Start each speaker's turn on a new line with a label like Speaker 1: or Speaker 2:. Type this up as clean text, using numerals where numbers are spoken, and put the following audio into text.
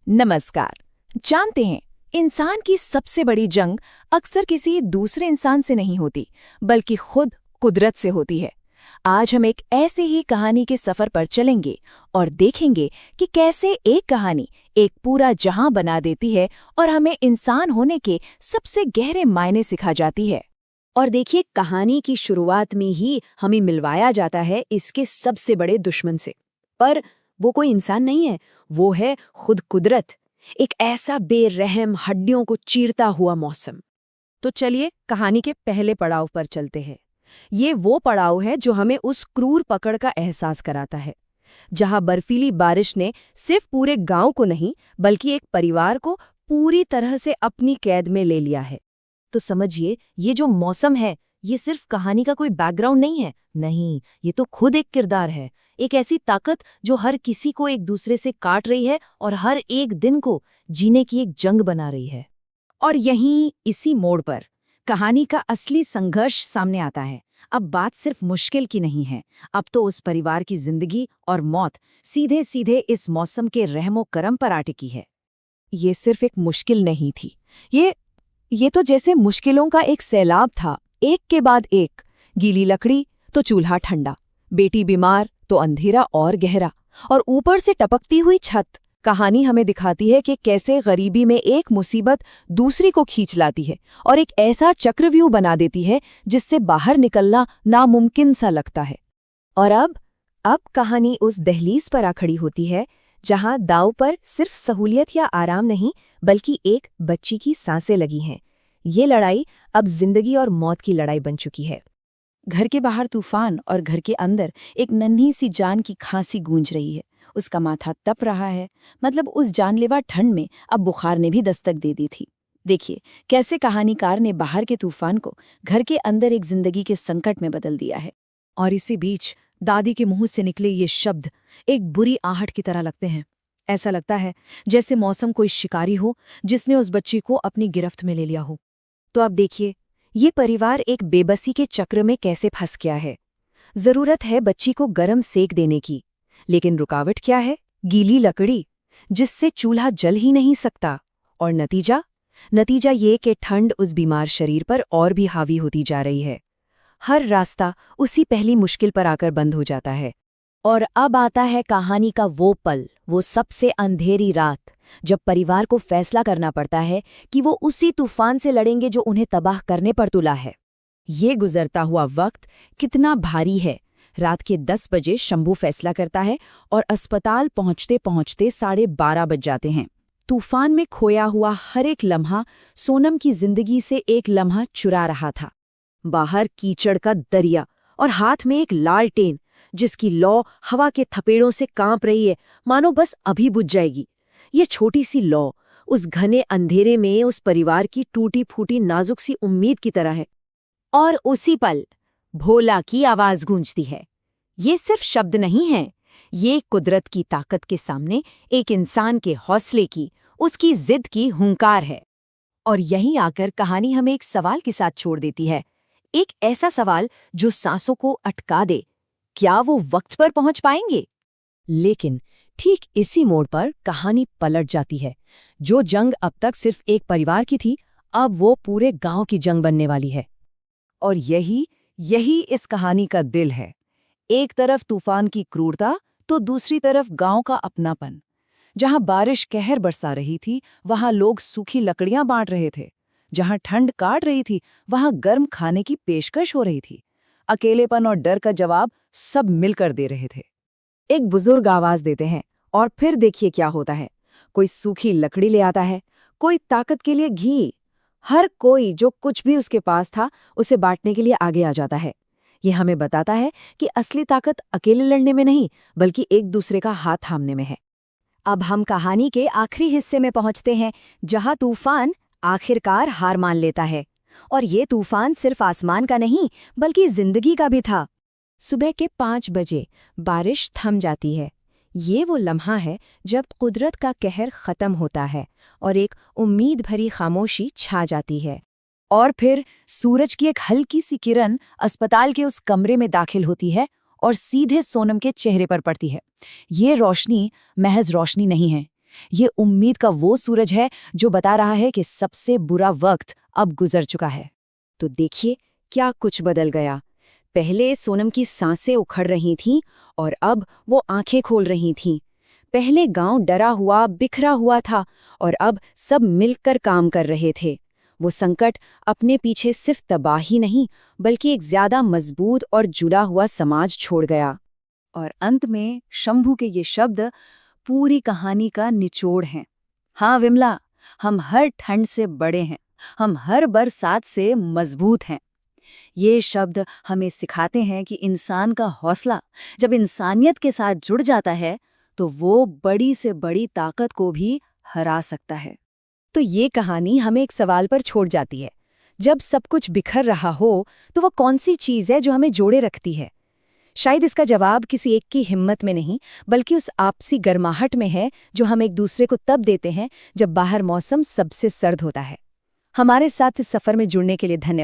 Speaker 1: नमस्कार। जानते हैं, इंसान की सबसे बड़ी जंग अक्सर किसी दूसरे इंसान से नहीं होती, बल्कि खुद कुदरत से होती है। आज हम एक ऐसे ही कहानी के सफर पर चलेंगे और देखेंगे कि कैसे एक कहानी एक पूरा जहां बना देती है और हमें इंसान होने के सबसे गहरे मायने सिखा जाती है।
Speaker 2: और देखिए, कहानी की शुरुआत में ही हमें मिलवाया जाता है इसके सबसे बड़े दुश्मन से। पर वो कोई इंसान नहीं है, वो है खुद कुदरत। एक ऐसा बेरहम, हड्डियों को चीरता हुआ मौसम। तो चलिए कहानी के पहले पड़ाव पर चलते हैं। ये वो पड़ाव है जो हमें उस क्रूर पकड़ का एहसास कराता है, जहां बर्फीली बारिश ने सिर्फ पूरे गांव को नहीं बल्कि एक परिवार को पूरी तरह से अपनी कैद में ले लिया है। तो समझिए, ये जो मौसम है, ये सिर्फ कहानी का कोई बैकग्राउंड नहीं है। नहीं, ये तो खुद एक किरदार है, एक ऐसी ताकत जो हर किसी को एक दूसरे से काट रही है और हर एक दिन को जीने की एक जंग बना रही है। और यहीं इसी मोड़ पर कहानी का असली संघर्ष सामने आता है। अब बात सिर्फ मुश्किल की नहीं है, अब तो उस परिवार की जिंदगी और मौत सीधे सीधे इस मौसम के रहमो करम पर आ टिकी है।
Speaker 1: ये सिर्फ एक मुश्किल नहीं थी, ये तो जैसे मुश्किलों का एक सैलाब था, एक के बाद एक। गीली लकड़ी तो चूल्हा ठंडा, बेटी बीमार तो अंधेरा और गहरा, और ऊपर से टपकती हुई छत। कहानी हमें दिखाती है कि कैसे गरीबी में एक मुसीबत दूसरी को खींच लाती है और एक ऐसा चक्रव्यूह बना देती है जिससे बाहर निकलना नामुमकिन सा लगता है। और अब कहानी उस दहलीज पर आ खड़ी होती है जहां दांव पर सिर्फ सहूलियत या आराम नहीं बल्कि एक बच्ची की सांसें लगी हैं। ये लड़ाई अब जिंदगी और मौत की लड़ाई बन चुकी है। घर के बाहर तूफान और घर के अंदर एक नन्ही सी जान की खांसी गूंज रही है। उसका माथा तप रहा है, मतलब उस जानलेवा ठंड में अब बुखार ने भी दस्तक दे दी थी। देखिए कैसे कहानीकार ने बाहर के तूफान को घर के अंदर एक जिंदगी के संकट में बदल दिया है। और इसी बीच दादी के मुंह से निकले ये शब्द एक बुरी आहट की तरह लगते हैं। ऐसा लगता है जैसे मौसम कोई शिकारी हो जिसने उस बच्ची को अपनी गिरफ्त में ले लिया हो। तो अब देखिए, ये परिवार एक बेबसी के चक्र में कैसे फंस गया है। जरूरत है बच्ची को गर्म सेक देने की, लेकिन रुकावट क्या है? गीली लकड़ी, जिससे चूल्हा जल ही नहीं सकता। और नतीजा ये कि ठंड उस बीमार शरीर पर और भी हावी होती जा रही है। हर रास्ता उसी पहली मुश्किल पर आकर बंद हो जाता है। और अब आता है कहानी का वो पल, वो सबसे अंधेरी रात, जब परिवार को फैसला करना पड़ता है कि वो उसी तूफान से लड़ेंगे जो उन्हें तबाह करने पर तुला है। ये गुजरता हुआ वक्त कितना भारी है। रात के 10 बजे शंभू फैसला करता है और अस्पताल पहुंचते पहुंचते 12:30 बज जाते हैं। तूफान में खोया हुआ हर एक लम्हा सोनम की जिंदगी से एक लम्हा चुरा रहा था। बाहर कीचड़ का दरिया और हाथ में एक लालटेन जिसकी लौ हवा के थपेड़ों से कांप रही है, मानो बस अभी बुझ जाएगी। ये छोटी सी लौ उस घने अंधेरे में उस परिवार की टूटी फूटी नाजुक सी उम्मीद की तरह है। और उसी पल भोला की आवाज गूंजती है। ये सिर्फ शब्द नहीं है, ये कुदरत की ताकत के सामने एक इंसान के हौसले की, उसकी जिद की हुंकार है। और यहीं आकर कहानी हमें एक सवाल के साथ छोड़ देती है, एक ऐसा सवाल जो सांसों को अटका दे। क्या वो वक्त पर पहुंच पाएंगे? लेकिन ठीक इसी मोड़ पर कहानी पलट जाती है। जो जंग अब तक सिर्फ एक परिवार की थी, अब वो पूरे गांव की जंग बनने वाली है। और यही इस कहानी का दिल है। एक तरफ तूफान की क्रूरता तो दूसरी तरफ गांव का अपनापन। जहां बारिश कहर बरसा रही थी, वहां लोग सूखी लकड़ियां बांट रहे थे। जहां ठंड काट रही थी, वहां गर्म खाने की पेशकश हो रही थी। अकेलेपन और डर का जवाब सब मिलकर दे रहे थे। एक बुजुर्ग आवाज देते हैं और फिर देखिए क्या होता है। कोई सूखी लकड़ी ले आता है, कोई ताकत के लिए घी। हर कोई जो कुछ भी उसके पास था उसे बांटने के लिए आगे आ जाता है। ये हमें बताता है कि असली ताकत अकेले लड़ने में नहीं बल्कि एक दूसरे का हाथ थामने में है। अब हम कहानी के आखिरी हिस्से में पहुंचते हैं, जहां तूफान आखिरकार हार मान लेता है। और ये तूफान सिर्फ आसमान का नहीं बल्कि जिंदगी का भी था। सुबह के 5 बजे बारिश थम जाती है। ये वो लम्हा है जब कुदरत का कहर खत्म होता है और एक उम्मीद भरी खामोशी छा जाती है। और फिर सूरज की एक हल्की सी किरण अस्पताल के उस कमरे में दाखिल होती है और सीधे सोनम के चेहरे पर पड़ती है। ये रोशनी महज रोशनी नहीं है,
Speaker 2: ये उम्मीद का वो सूरज है जो बता रहा है कि सबसे बुरा वक्त अब गुजर चुका है। तो देखिए क्या कुछ बदल गया। पहले सोनम की सांसें उखड़ रही थीं और अब वो आंखें खोल रही थीं। पहले गांव डरा हुआ बिखरा हुआ था और अब सब मिलकर काम कर रहे थे। वो संकट अपने पीछे सिर्फ तबाही नहीं बल्कि एक ज्यादा मजबूत और जुड़ा हुआ समाज छोड़ गया। और अंत में शंभू के ये शब्द पूरी कहानी का निचोड़ हैं। हाँ विमला, हम हर ठंड से बड़े हैं, हम हर बरसात से मजबूत हैं। ये शब्द हमें सिखाते हैं कि इंसान का हौसला जब इंसानियत के साथ जुड़ जाता है तो वो बड़ी से बड़ी ताकत को भी हरा सकता है। तो ये कहानी हमें एक सवाल पर छोड़ जाती है। जब सब कुछ बिखर रहा हो तो वो कौन सी चीज़ है जो हमें जोड़े रखती है? शायद इसका जवाब किसी एक की हिम्मत में नहीं बल्कि उस आपसी गर्माहट में है जो हम एक दूसरे को तब देते हैं जब बाहर मौसम सबसे सर्द होता है। हमारे साथ इस सफ़र में जुड़ने के लिए धन्यवाद।